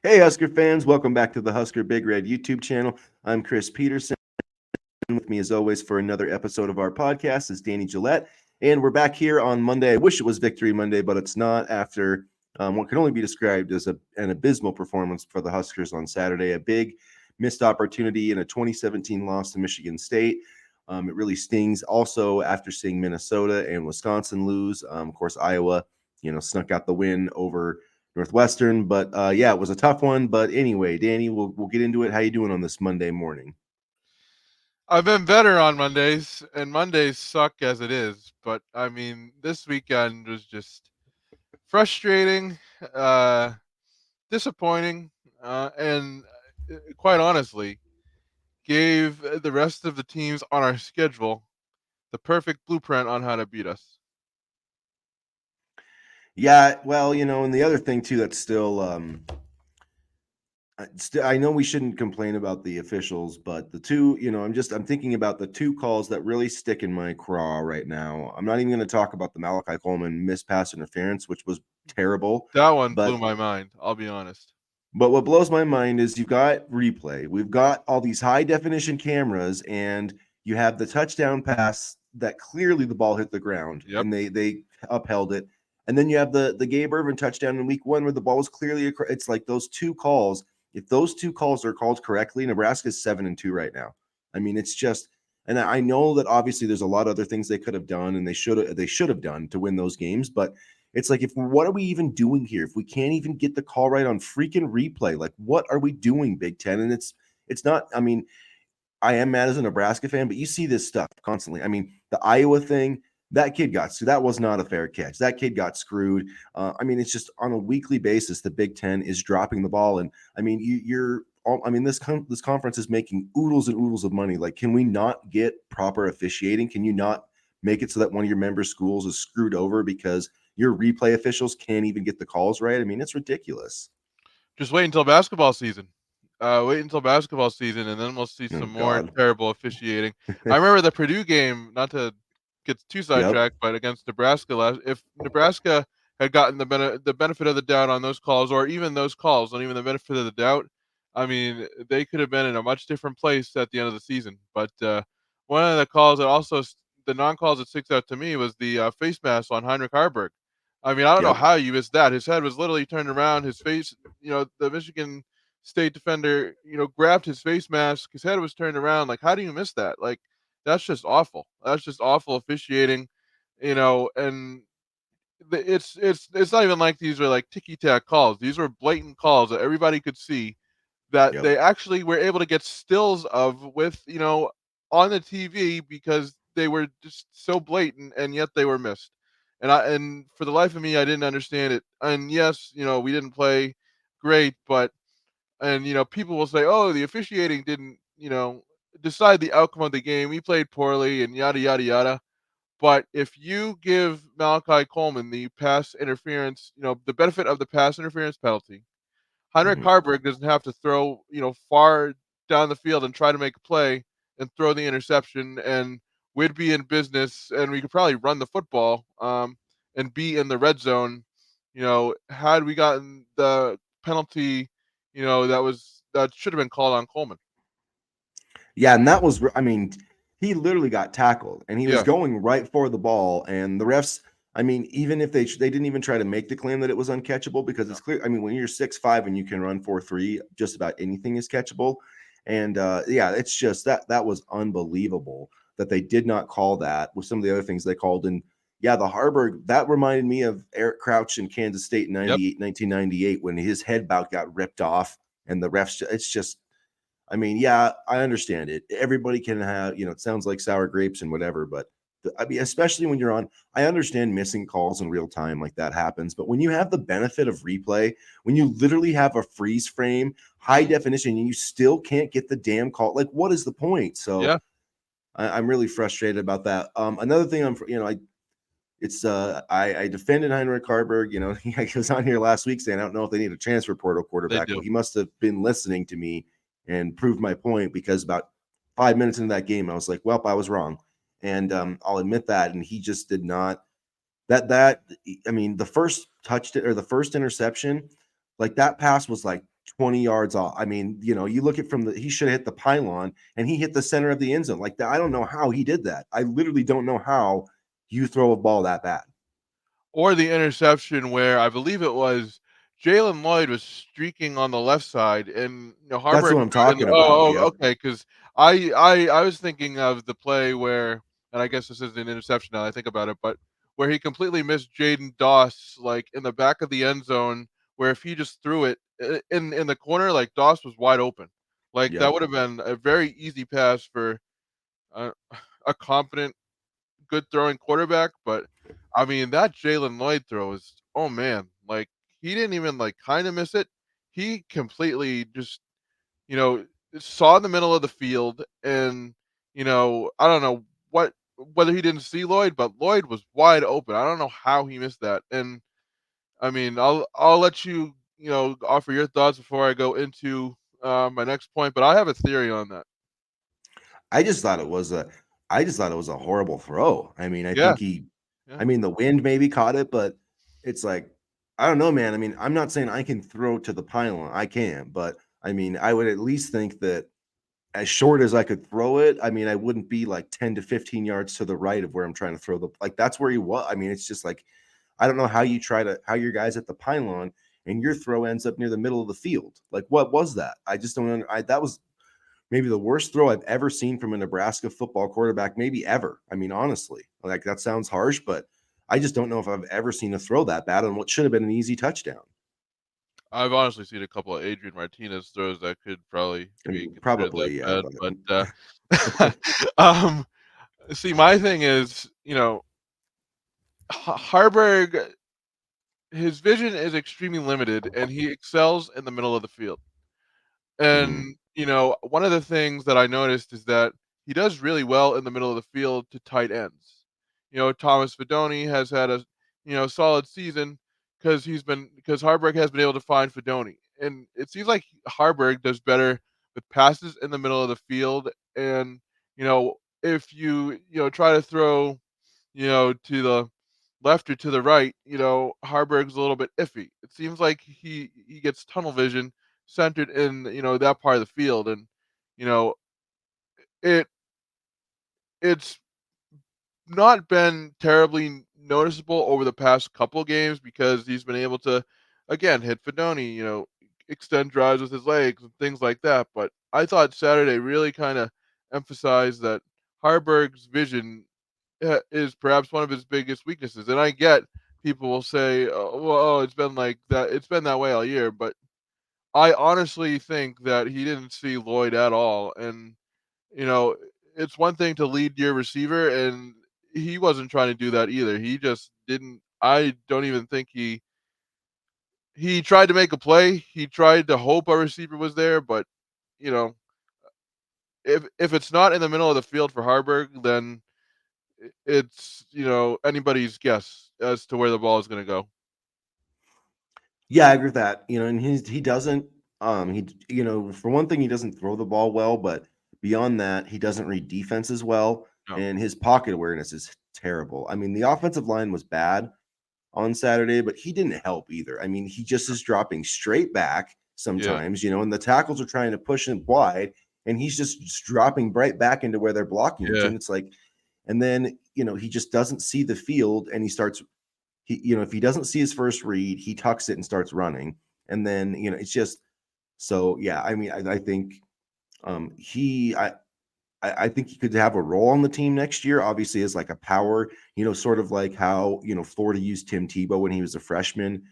Hey, Husker fans, welcome back to the Husker Big Red YouTube channel. I'm Chris Peterson. With me, as always, for another episode of our podcast is Danny Gillette. And we're back here on Monday. I wish it was Victory Monday, but it's not after what can only be described as an abysmal performance for the Huskers on Saturday. A big missed opportunity in a 2017 loss to Michigan State. It really stings. Also, after seeing Minnesota and Wisconsin lose, of course, Iowa, snuck out the win over Northwestern. But yeah, it was a tough one. But anyway, Danny, we'll get into it. How you doing on this Monday morning? I've been better on Mondays, and Mondays suck as it is. But I mean, this weekend was just frustrating, uh, disappointing, and quite honestly, gave the rest of the teams on our schedule the perfect blueprint on how to beat us. Yeah, well, and the other thing too that's still I know we shouldn't complain about the officials, but the two, I'm thinking about the two calls that really stick in my craw right now. I'm not even going to talk about the Malachi Coleman missed pass interference, which was terrible, That one blew but my mind. I'll be honest. what blows my mind is you've got replay. We've got all these high definition cameras, and you have the touchdown pass that clearly the ball hit the ground, Yep. and they upheld it. And then you have the Gabe Irvin touchdown in week 1 where the ball was clearly it's like those two calls. If those two calls are called correctly, Nebraska's 7-2 right now. I mean, it's just, and I know that obviously there's a lot of other things they could have done and they should have done to win those games, but it's like, if what are we even doing here? If we can't even get the call right on freaking replay, like what are we doing, Big Ten? And it's not. I mean, I am mad as a Nebraska fan, but you see this stuff constantly. I mean, the Iowa thing, that kid got so that was not a fair catch. That kid got screwed. I mean, it's just on a weekly basis, the Big Ten is dropping the ball, and I mean, you're. I mean, this conference is making oodles and oodles of money. Like, can we not get proper officiating? Can you not make it so that one of your member schools is screwed over because your replay officials can't even get the calls right? I mean, it's ridiculous. Just wait until basketball season. Wait until basketball season, and then we'll see Oh some more God. terrible officiating. I remember the Purdue game, not to get too Yep. sidetracked, but against Nebraska last. If Nebraska had gotten the benefit of the doubt on those calls, or even those calls, not even the benefit of the doubt, I mean, they could have been in a much different place at the end of the season. But one of the calls that the non-calls that sticks out to me was the face mask on Heinrich Harburg. I mean, I don't know Yep. how you missed that. His head was literally turned around. His face, the Michigan State defender, grabbed his face mask. His head was turned around. Like, how do you miss that? Like, that's just awful. That's just awful officiating, and it's not even like these are like ticky tack calls. These were blatant calls that everybody could see that Yep. they actually were able to get stills of with on the TV because they were just so blatant and yet they were missed. And for the life of me, I didn't understand it. And yes, we didn't play great, but and people will say, "Oh, the officiating didn't, decide the outcome of the game. We played poorly and yada yada yada." But if you give Malachi Coleman the pass interference, the benefit of the pass interference penalty, Heinrich Mhm. Harburg doesn't have to throw, far down the field and try to make a play and throw the interception, and we'd be in business, and we could probably run the football, and be in the red zone. Had we gotten the penalty, that should have been called on Coleman. Yeah, and that was, I mean, he literally got tackled, and he was Yeah, going right for the ball, and the refs. I mean, even if they didn't even try to make the claim that it was uncatchable because no, it's clear. I mean, when you're 6'5" and you can run 4.3, just about anything is catchable. And yeah, it's just that was unbelievable that they did not call that with some of the other things they called. And yeah, the Harburg, that reminded me of Eric Crouch in Kansas State in yep, 1998 when his head bout got ripped off and the refs. It's just, I mean, yeah, I understand it. Everybody can have, it sounds like sour grapes and whatever, but I mean, especially when you're on, I understand missing calls in real time, like that happens. But when you have the benefit of replay, when you literally have a freeze frame, high definition, and you still can't get the damn call, like, what is the point? So yeah, I'm really frustrated about that. Another thing I defended Heinrich Harburg. He was on here last week saying I don't know if they need a transfer portal they quarterback. Well, do. he must have been listening to me and proved my point because about 5 minutes into that game, I was like, "Well, I was wrong," and I'll admit that. And he just did not. I mean, the first touched it or the first interception, like that pass was like 20 yards off. I mean, you look at he should have hit the pylon and he hit the center of the end zone. Like that, I don't know how he did that. I literally don't know how you throw a ball that bad. Or the interception where I believe it was Jalen Lloyd was streaking on the left side, and That's Harburg what I'm threw it in. talking about. Oh, Yep. okay. Because I was thinking of the play where, and I guess this is an interception now that I think about it, but where he completely missed Jaden Doss, like, in the back of the end zone, where if he just threw it in the corner, like, Doss was wide open. Like, that Yep. would have been a very easy pass for a a competent, good throwing quarterback, but I mean that Jalen Lloyd throw is, oh man, like he didn't even like kind of miss it. He completely just, you know, saw in the middle of the field and I don't know whether he didn't see Lloyd, but Lloyd was wide open. I don't know how he missed that. And I mean, I'll let you, offer your thoughts before I go into my next point, but I have a theory on that. I just thought it was a I just thought it was a horrible throw. I mean, I Yeah, think yeah. I mean, the wind maybe caught it, but it's like, I don't know, man. I mean, I'm not saying I can throw to the pylon. I can, but I mean, I would at least think that as short as I could throw it, I mean, I wouldn't be like 10 to 15 yards to the right of where I'm trying to throw like that's where he was. I mean, it's just like I don't know how your guys at the pylon and your throw ends up near the middle of the field. Like what was that? I just don't that was maybe the worst throw I've ever seen from a Nebraska football quarterback, maybe ever. I mean, honestly, like that sounds harsh, but I just don't know if I've ever seen a throw that bad on what should have been an easy touchdown. I've honestly seen a couple of Adrian Martinez throws that could probably I be mean, considered that probably, yeah, bad, but but, um, see, my thing is, Harburg, his vision is extremely limited, and he excels in the middle of the field. mhm, And, one of the things that I noticed is that he does really well in the middle of the field to tight ends. Thomas Fidone has had a, solid season because Harburg has been able to find Fidone. And it seems like Harburg does better with passes in the middle of the field. And, if you try to throw, to the left or to the right, Harburg's a little bit iffy. It seems like he gets tunnel vision centered in, that part of the field. And, you know, it it's not been terribly noticeable over the past couple games because he's been able to, again, hit Fidone, extend drives with his legs and things like that. But I thought Saturday really kind of emphasized that Harburg's vision is perhaps one of his biggest weaknesses. And I get people will say, "Oh, well, it's been like that. It's been that way all year." But I honestly think that he didn't see Lloyd at all. And you know, it's one thing to lead your receiver, and he wasn't trying to do that either. He just didn't. I don't even think he tried to make a play. He tried to hope a receiver was there, but you know, if it's not in the middle of the field for Harburg, then it's anybody's guess as to where the ball is going to go. yeah, I agree with that. And he doesn't for one thing, he doesn't throw the ball well, but beyond that, he doesn't read defenses well, No. and his pocket awareness is terrible. I mean, the offensive line was bad on Saturday, but he didn't help either. I mean, he just is dropping straight back Yeah. sometimes, and the tackles are trying to push him wide, and he's just dropping right back into where they're blocking him to. Yeah. And it's like, and then, he just doesn't see the field and he starts, if he doesn't see his first read, he tucks it and starts running. And then, it's just, so yeah, I mean, I think he, I think he could have a role on the team next year, obviously, as like a power, sort of like how, Florida used Tim Tebow when he was a freshman,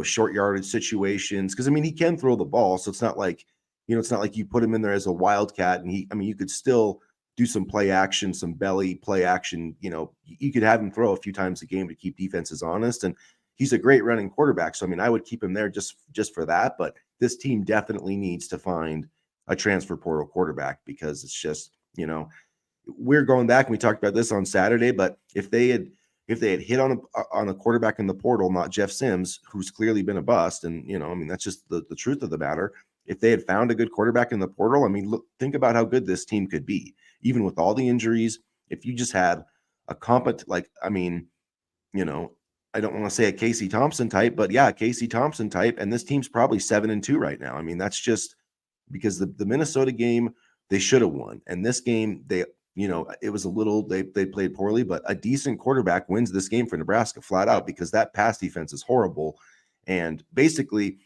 short yardage situations. Cause I mean, he can throw the ball. So it's not like, it's not like you put him in there as a wildcat and I mean, you could still do some play action, some belly play action. You could have him throw a few times a game to keep defenses honest. And he's a great running quarterback. So, I mean, I would keep him there just for that. But this team definitely needs to find a transfer portal quarterback because it's just, we're going back and we talked about this on Saturday, but if they had hit on a quarterback in the portal, not Jeff Sims, who's clearly been a bust, and I mean that's just the truth of the matter. If they had found a good quarterback in the portal, I mean, look, think about how good this team could be, even with all the injuries. If you just had a competent, like, I mean, you know, I don't want to say a Casey Thompson type, but yeah, Casey Thompson type. And this team's probably 7-2 right now. I mean, that's just because the Minnesota game they should have won, and this game it was a little they played poorly, but a decent quarterback wins this game for Nebraska flat Yep. out because that pass defense is horrible, and basically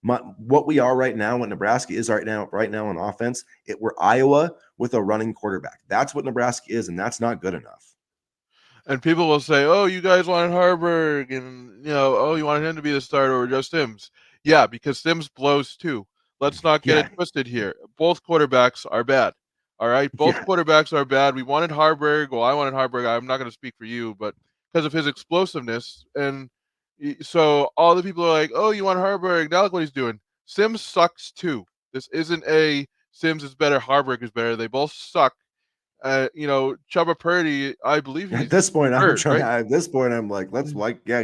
what we are right now, what Nebraska is right now on offense, we're Iowa with a running quarterback. That's what Nebraska is, and that's not good enough. And people will say, "Oh, you guys wanted Harburg, and oh, you wanted him to be the starter or just Sims." Yeah, because Sims blows too. Let's not get it Yeah, twisted here. Both quarterbacks are bad. All right, both yeah. quarterbacks are bad. We wanted Harburg. Well, I wanted Harburg. I'm not going to speak for you, but because of his explosiveness, and so all the people are like, "Oh, you want Harburg? Now look what he's doing." Sims sucks too. This isn't a Sims is better, Harburg is better. They both suck. Chubba Purdy, I believe At he's this point, hurt, right? I'm like, let's like, yeah.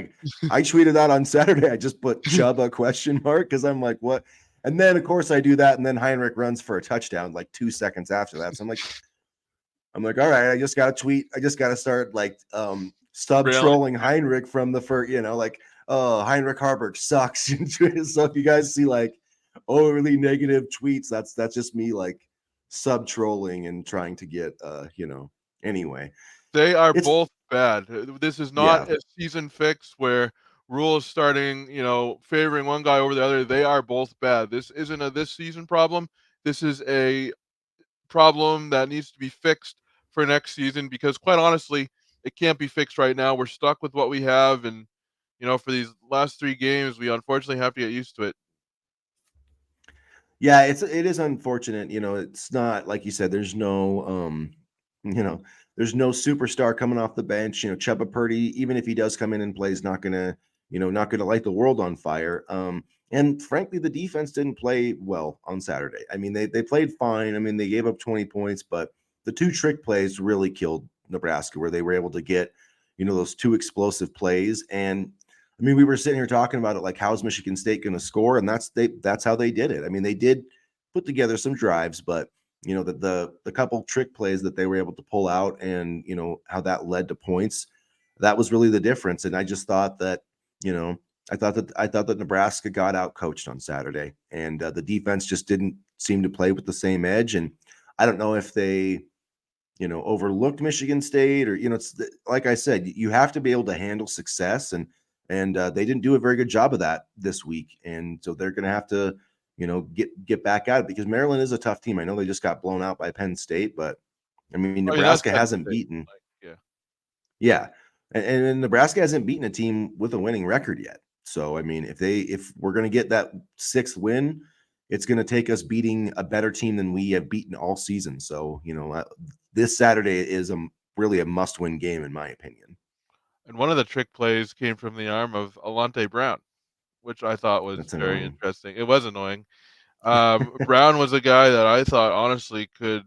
I tweeted that on Saturday. I just put Chubb question mark because I'm like, what? And then of course I do that, and then Heinrich runs for a touchdown like 2 seconds after that. So I'm like, all right, I just got to tweet. I just got to start like sub Railing. trolling Heinrich from the first, like, oh, Heinrich Harburg sucks. So if you guys see like overly negative tweets, that's just me like sub trolling and trying to get anyway. They are It's both bad. This is not yeah. a season fix where Rule is starting, favoring one guy over the other. They are both bad. This isn't a this season problem. This is a problem that needs to be fixed for next season because quite honestly, it can't be fixed right now. We're stuck with what we have, and for these last 3 games, we unfortunately have to get used to it. Yeah, it is unfortunate. It's not like you said. You know, there's no superstar coming off the bench. Chubba Purdy, even if he does come in and play, is not gonna light the world on fire. And frankly, the defense didn't play well on Saturday. I mean, they played fine. I mean, they gave up 20 points, but the two trick plays really killed Nebraska, where they were able to get those two explosive plays. And I mean, we were sitting here talking about it like, how's Michigan State going to score? And that's how they did it. I mean, they did put together some drives, but the couple trick plays that they were able to pull out, and how that led to points, that was really the difference. And I just thought that you know I thought that Nebraska got out coached on Saturday, and the defense just didn't seem to play with the same edge. And I don't know if they overlooked Michigan State, or it's like I said, you have to be able to handle success, and they didn't do a very good job of that this week, and so they're going to have to get back at it, because Maryland is a tough team. I know they just got blown out by Penn State, but I mean I mean, that's Nebraska Penn hasn't State. beaten. Like, yeah. Yeah, and Nebraska hasn't beaten a team with a winning record yet. So I mean, if we're going to get that sixth win, it's going to take us beating a better team than we have beaten all season. So this Saturday is really a must-win game, in my opinion. And one of the trick plays came from the arm of Alante Brown, which I thought was That's very annoying. interesting. It was annoying. Brown was a guy that I thought honestly could,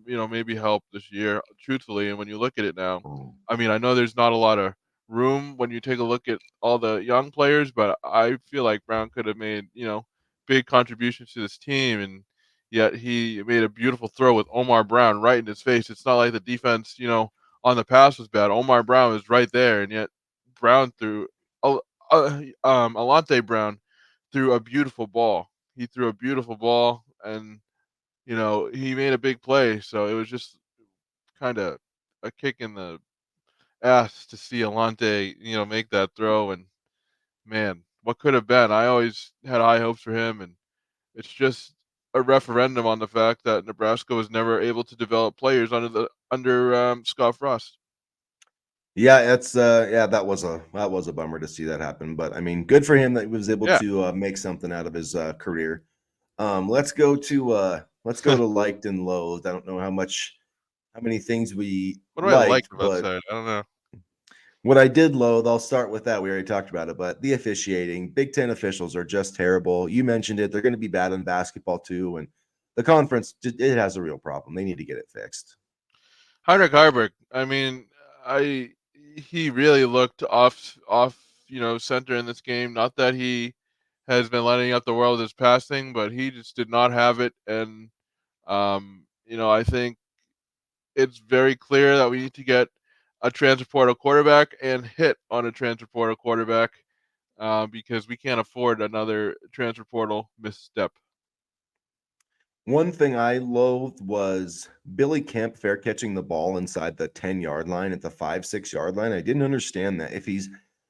maybe help this year, truthfully. And when you look at it now, Oh. I mean, I know there's not a lot of room when you take a look at all the young players, but I feel like Brown could have made, big contributions to this team. And yet he made a beautiful throw with Omar Brown right in his face. It's not like the defense, on the pass was bad. Omar Brown was right there. And yet Brown threw, Alante Brown threw a beautiful ball. He threw a beautiful ball, and he made a big play. So it was just kind of a kick in the ass to see Alante, make that throw. And man, what could have been? I always had high hopes for him, and it's just a referendum on the fact that Nebraska was never able to develop players under Scott Frost. Yeah, that was a bummer to see that happen. But I mean, good for him that he was able Yeah. to make something out of his career. Let's go to liked and loathed. I don't know how many things we What do I like liked, about but that? I don't know. what I did loathe, I'll start with that. We already talked about it, but the officiating. Big Ten officials are just terrible. You mentioned it; they're going to be bad in basketball too, and the conference it has a real problem. They need to get it fixed. Heinrich Haarberg, I mean, I he really looked off, center in this game. Not that he has been lighting up the world with his passing, but he just did not have it. And I think it's very clear that we need to get a transfer portal quarterback and hit on a transfer portal quarterback because we can't afford another transfer portal misstep. One thing I loathed was Billy Kemp fair catching the ball inside the 10-yard line at the 5, 6 yard line. I didn't understand that. If he's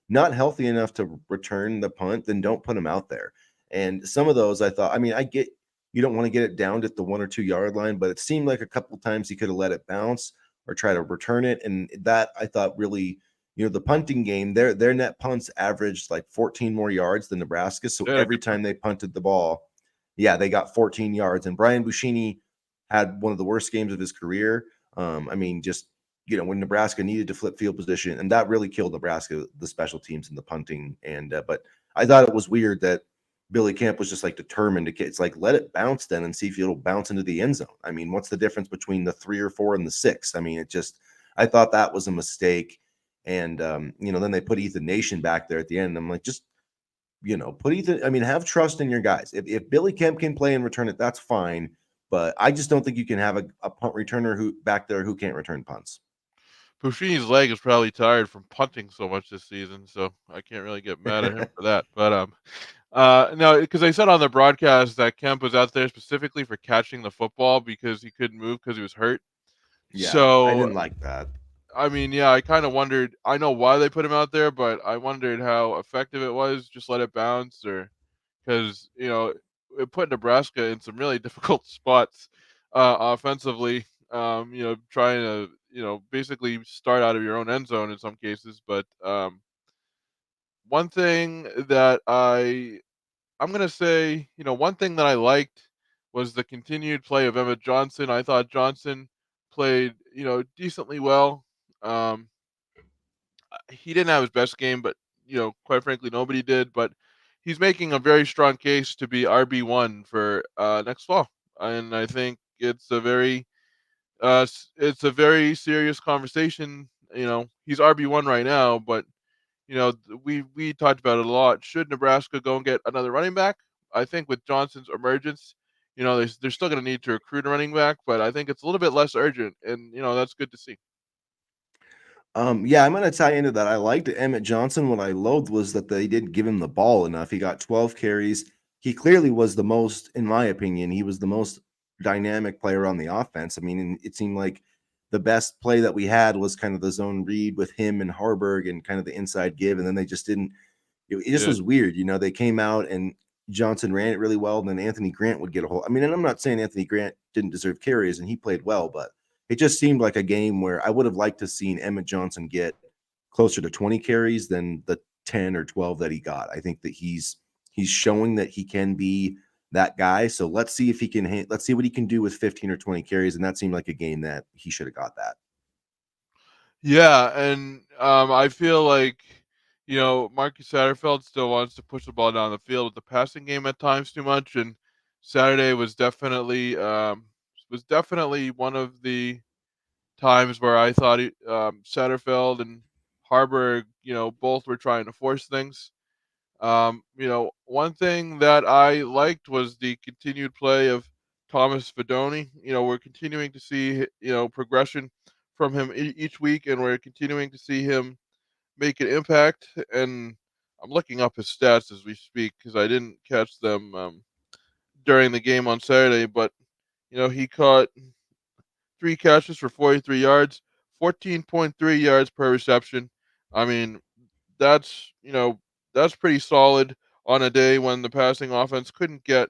not healthy enough to return the punt, then don't put him out there. And some of those I thought, I mean, I get you don't want to get it down at the 1 or 2 yard line, but it seemed like a couple times he could have let it bounce or try to return it. And that I thought really, the punting game, their net punts averaged like 14 more yards than Nebraska. So Yeah, every good point. time they punted the ball, yeah, they got 14 yards. And Brian Buschini had one of the worst games of his career. I mean, just when Nebraska needed to flip field position, and that really killed Nebraska, the special teams and the punting. And but I thought it was weird that Billy Camp was just like determined to. It's like let it bounce then and see if it'll bounce into the end zone. I mean, what's the difference between the 3 or 4 and the 6? I mean, I thought that was a mistake. And then they put Ethan Nation back there at the end. And I'm like, just put Ethan. I mean, have trust in your guys. If Billy Kemp can play and return it, that's fine. But I just don't think you can have a punt returner who back there who can't return punts. Puccini's leg is probably tired from punting so much this season, so I can't really get mad at him for that. But no, because they said on the broadcast that Kemp was out there specifically for catching the football because he couldn't move because he was hurt. Yeah, I So didn't like that. I mean, yeah, I kind of wondered. I know why they put him out there, but I wondered how effective it was. Just let it bounce, or because it put Nebraska in some really difficult spots offensively. Trying to basically start out of your own end zone in some cases. But one thing that I'm gonna say, one thing that I liked was the continued play of Emmett Johnson. I thought Johnson played decently well. Um, he didn't have his best game, but quite frankly, nobody did. But he's making a very strong case to be RB1 for next fall, and I think it's a very serious conversation. He's RB1 right now, but we talked about it a lot. Should Nebraska go and get another running back? I think with Johnson's emergence, they're still going to need to recruit a running back, but I think it's a little bit less urgent, and that's good to see. Yeah, I'm gonna tie into that. I liked Emmett Johnson. What I loathed was that they didn't give him the ball enough. He got 12 carries. He clearly was the most, in my opinion, he was the most dynamic player on the offense. I mean, and it seemed like the best play that we had was kind of the zone read with him and Harburg and kind of the inside give, and then they just didn't it just Yeah, was weird. They came out and Johnson ran it really well, and then Anthony Grant would get a hold. I mean, and I'm not saying Anthony Grant didn't deserve carries, and he played well, but it just seemed like a game where I would have liked to seen Emmett Johnson get closer to 20 carries than the 10 or 12 that he got. I think that he's showing that he can be that guy. So let's see if he can. Let's see what he can do with 15 or 20 carries, and that seemed like a game that he should have got that. yeah, and I feel like Marcus Satterfield still wants to push the ball down the field with the passing game at times too much, and Saturday was definitely one of the times where I thought Satterfield and Harburg, both were trying to force things. One thing that I liked was the continued play of Thomas Fedoni. We're continuing to see, progression from him each week, and we're continuing to see him make an impact. And I'm looking up his stats as we speak because I didn't catch them during the game on Saturday. But he caught 3 catches for 43 yards, 14.3 yards per reception. I mean, that's that's pretty solid on a day when the passing offense couldn't get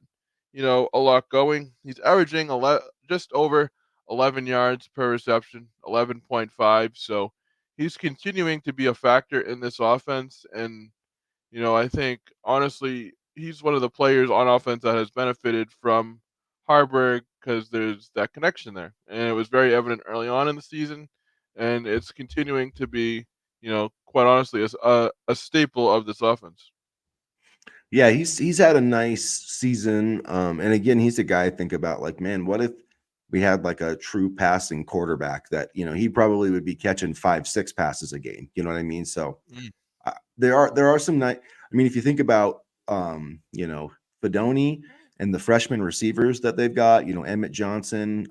a lot going. He's averaging just over 11 yards per reception, 11.5. So he's continuing to be a factor in this offense, and I think honestly he's one of the players on offense that has benefited from Harburg because there's that connection there, and it was very evident early on in the season, and it's continuing to be, quite honestly, a staple of this offense. Yeah, he's had a nice season. And again, he's a guy I think about like, man, what if we had like a true passing quarterback that, he probably would be catching 5, 6 passes a game. You know what I mean? So Mm. there are some night. I mean, if you think about Fedoni and the freshman receivers that they've got, Emmett Johnson,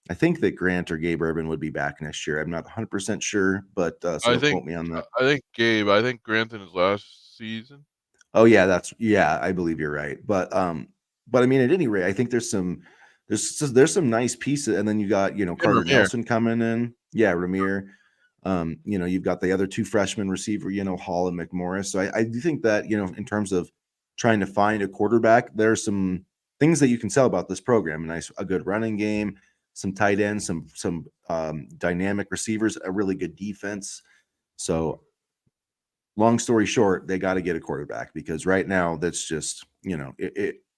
I think that Grant or Gabe Urban would be back next year. I'm not 100% sure, but so I don't think quote me on that. I think Gabe. I think Grantham is last season. Oh yeah, I believe you're right. But I mean, at any rate, I think there's some nice pieces, and then you got And Carter Ramir. Nelson coming in. Yeah, Ramir. You've got the other two freshman receiver, Hall and McMorris. So I do think that in terms of trying to find a quarterback, there's some things that you can sell about this program. A good running game, some tight ends, some dynamic receivers, a really good defense. So long story short, they got to get a quarterback because right now that's just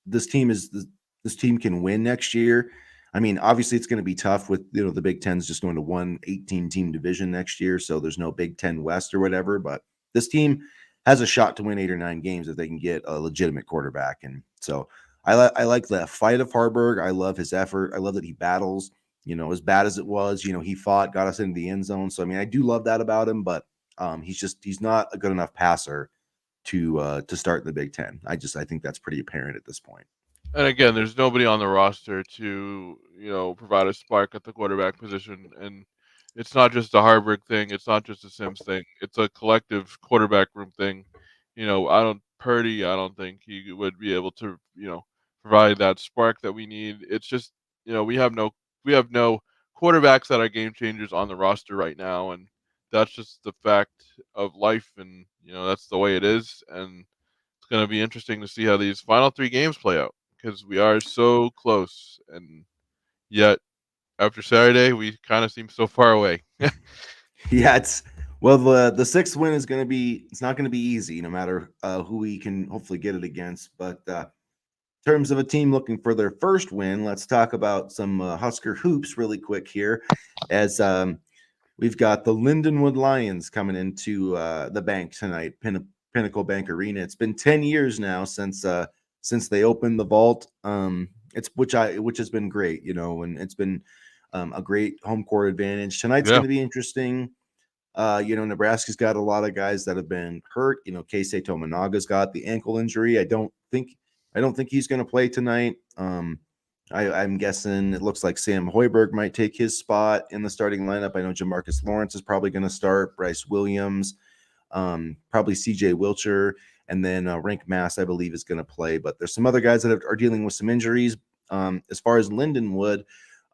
this team can win next year. I mean, obviously it's going to be tough with the Big Ten's just going to one 18-team division next year, so there's no Big Ten West or whatever. But this team has a shot to win 8 or 9 games if they can get a legitimate quarterback. And so I like the fight of Harburg. I love his effort. I love that he battles. As bad as it was, he fought, got us into the end zone. So I mean, I do love that about him, but he's not a good enough passer to start in the Big Ten. I think that's pretty apparent at this point. And again, there's nobody on the roster to, provide a spark at the quarterback position. And it's not just a Harburg thing. It's not just a Sims thing. It's a collective quarterback room thing. I don't think he would be able to, provide that spark that we need. It's just, we have no quarterbacks that are game changers on the roster right now. And that's just the fact of life. And, that's the way it is. And it's going to be interesting to see how these final 3 games play out because we are so close, and yet after Saturday, we kind of seem so far away. Yeah, the sixth win is going to be it's not going to be easy no matter who we can hopefully get it against. But in terms of a team looking for their first win, let's talk about some Husker hoops really quick here, as we've got the Lindenwood Lions coming into the bank tonight, Pinnacle Bank Arena. It's been 10 years now since they opened the vault. It's which has been great, and it's been a great home court advantage. Tonight's Yeah, going to be interesting. Nebraska's got a lot of guys that have been hurt. Keisei Tominaga's got the ankle injury. I don't think he's going to play tonight. I'm guessing it looks like Sam Hoiberg might take his spot in the starting lineup. I know Jamarcus Lawrence is probably going to start. Bryce Williams, probably CJ Wilcher, and then Rank Mass, I believe, is going to play. But there's some other guys that are dealing with some injuries. As far as Lindenwood,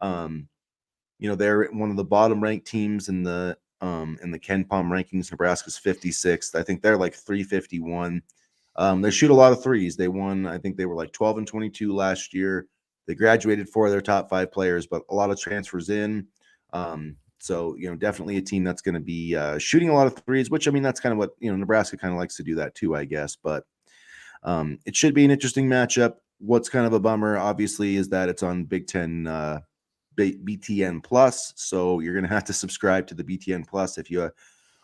they're one of the bottom ranked teams in the Ken Palm rankings. Nebraska's 56th. I think they're like 351. They shoot a lot of threes. They won, I think they were like 12 and 22 last year. They graduated 4 of their top 5 players, but a lot of transfers in. So definitely a team that's going to be shooting a lot of threes, which I mean that's kind of what Nebraska kind of likes to do that too, I guess. But it should be an interesting matchup. What's kind of a bummer, obviously, is that it's on Big Ten BTN Plus, so you're going to have to subscribe to the BTN Plus if you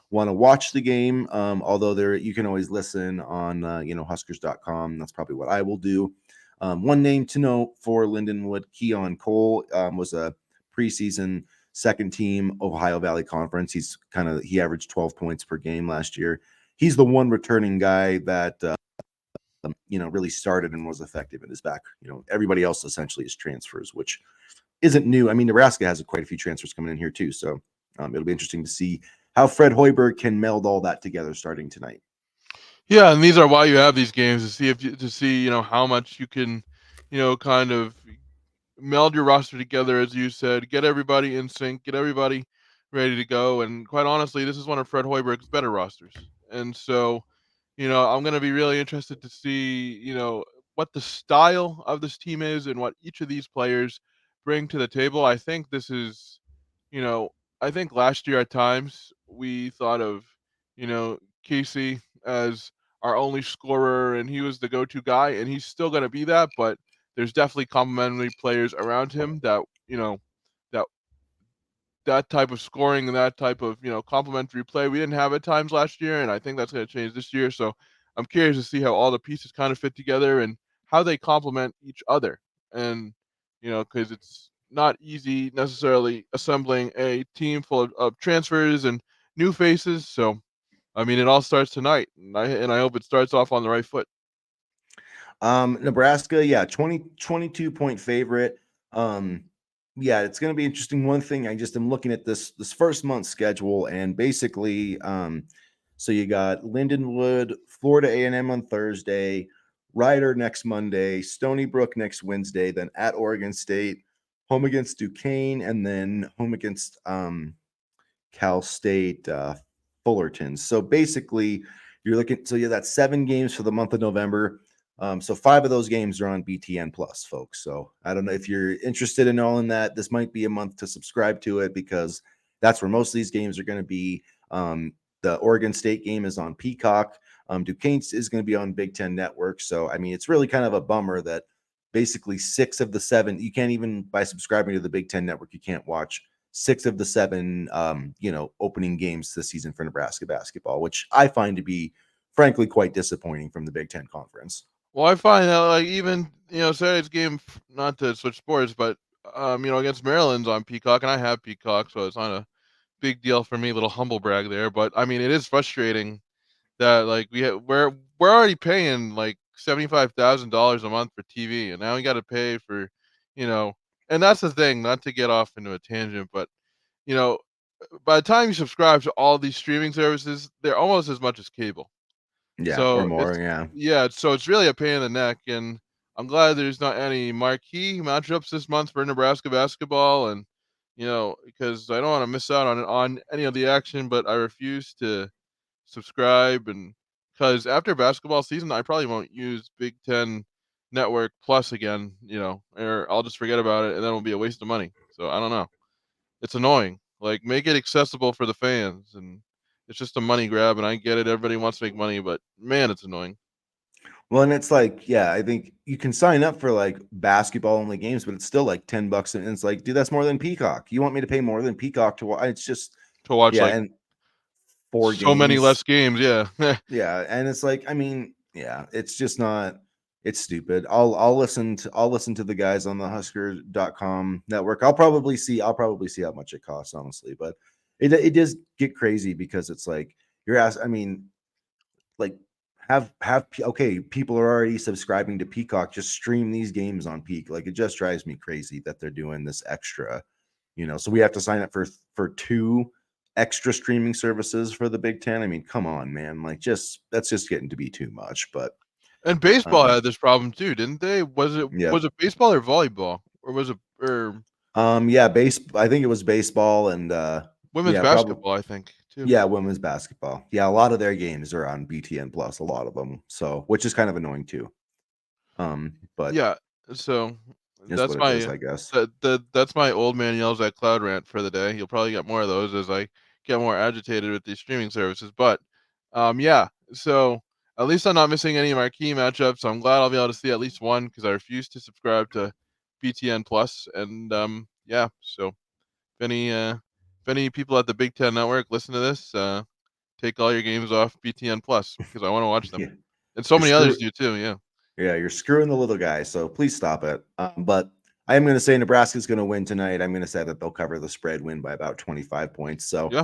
want to watch the game. Although you can always listen on Huskers.com. That's probably what I will do. One name to note for Lindenwood, Keon Cole, was a preseason second team Ohio Valley Conference. He averaged 12 points per game last year. He's the one returning guy that really started and was effective in his back. Everybody else essentially is transfers, which isn't new. I mean, Nebraska has quite a few transfers coming in here too, so it'll be interesting to see how Fred Hoiberg can meld all that together starting tonight. yeah, and these are why you have these games to see how much you can, kind of meld your roster together, as you said, get everybody in sync, get everybody ready to go. And quite honestly, this is one of Fred Hoiberg's better rosters, and so I'm going to be really interested to see, what the style of this team is and what each of these players bring to the table. I think this is, you know, I think last year at times we thought of, Casey as our only scorer and he was the go-to guy and he's still going to be that, but there's definitely complementary players around him that, that that type of scoring and that type of, complementary play we didn't have at times last year, and I think that's going to change this year. So I'm curious to see how all the pieces kind of fit together and how they complement each other. And because it's not easy necessarily assembling a team full of transfers and new faces. So I mean, it all starts tonight, and I hope it starts off on the right foot. Nebraska, yeah, 22 point favorite. yeah, it's going to be interesting. One thing I just am looking at this first month schedule, and basically, so you got Lindenwood, Florida A&M on Thursday, Ryder next Monday, Stony Brook next Wednesday, then at Oregon State, home against Duquesne, and then home against Cal State Fullerton. So basically, you're looking. So yeah, that's 7 games for the month of November. So 5 of those games are on BTN Plus, folks. So I don't know if you're interested in all in that. This might be a month to subscribe to it because that's where most of these games are going to be. The Oregon State game is on Peacock. Duquesne is going to be on Big Ten Network. So I mean, it's really kind of a bummer that basically 6 of the 7 you can't even by subscribing to the Big Ten Network you can't watch 6 of the 7 opening games this season for Nebraska basketball, which I find to be frankly quite disappointing from the Big Ten Conference. Well, I find that like even Saturday's game, not to switch sports, but against Maryland's on Peacock, and I have Peacock, so it's not a big deal for me. Little humble brag there, but I mean it is frustrating that like we're already paying like $75,000 a month for TV, and now we got to pay for, you know, and that's the thing. Not to get off into a tangent, but you know, by the time you subscribe to all these streaming services, they're almost as much as cable. Yeah, or So more. it's Yeah, yeah, so it's really a pain in the neck, and I'm glad there's not any marquee matchups this month for Nebraska basketball, and because I don't want to miss out on any of the action, but I refuse to subscribe, and because after basketball season, I probably won't use Big Ten Network Plus again, or I'll just forget about it, and then it'll be a waste of money. So I don't know. It's annoying. Like, make it accessible for the fans, and it's just a money grab, and I get it. Everybody wants to make money, but man, it's annoying. well, and it's like, yeah, I think you can sign up for like basketball only games, but it's still like $10, and it's like, dude, that's more than Peacock. You want me to pay more than Peacock to watch? It's just, To watch yeah, like and 4 so many games. less games, yeah. Yeah, and it's like, I mean, yeah, it's just not it's stupid. I'll listen to the guys on the Husker.com network. I'll probably see how much it costs, honestly. But it does get crazy because it's like you're asked, I mean, like okay, people are already subscribing to Peacock, just stream these games on Peak. Like it just drives me crazy that they're doing this extra, so we have to sign up for 2 extra streaming services for the Big Ten. I mean, come on, man. Like that's just getting to be too much. But And baseball um had this problem too, didn't they? Was it yeah. was it baseball or volleyball? Or was it or Yeah, I think it was baseball and women's yeah, probably basketball, I think, too. yeah, women's basketball. Yeah, a lot of their games are on BTN Plus, a lot of them. So, which is kind of annoying too. But Yeah, so is that's what it is, my I guess. that's my old man yells at cloud rant for the day. You'll probably get more of those as I get more agitated with these streaming services. But yeah, so at least I'm not missing any of my key matchups. I'm glad I'll be able to see at least one because I refuse to subscribe to BTN Plus. And yeah, so if any people at the Big Ten Network listen to this, take all your games off BTN Plus because I want to watch them, Yeah. and so You're many others screw do too. Yeah, Yeah, you're screwing the little guy, so please stop it. But I am going to say Nebraska's going to win tonight. I'm going to say that they'll cover the spread, win by about 25 points. So yeah.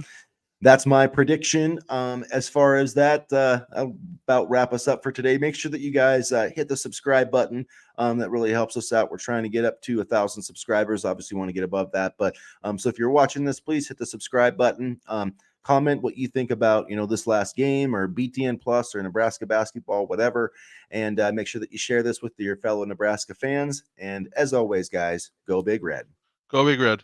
that's my prediction. As far as that, I'll about wrap us up for today. Make sure that you guys hit the subscribe button. That really helps us out. We're trying to get up to 1,000 subscribers. Obviously, want to get above that. But so if you're watching this, please hit the subscribe button. Comment what you think about this last game or BTN Plus or Nebraska basketball, whatever, and make sure that you share this with your fellow Nebraska fans. And as always, guys, go Big Red. Go Big Red.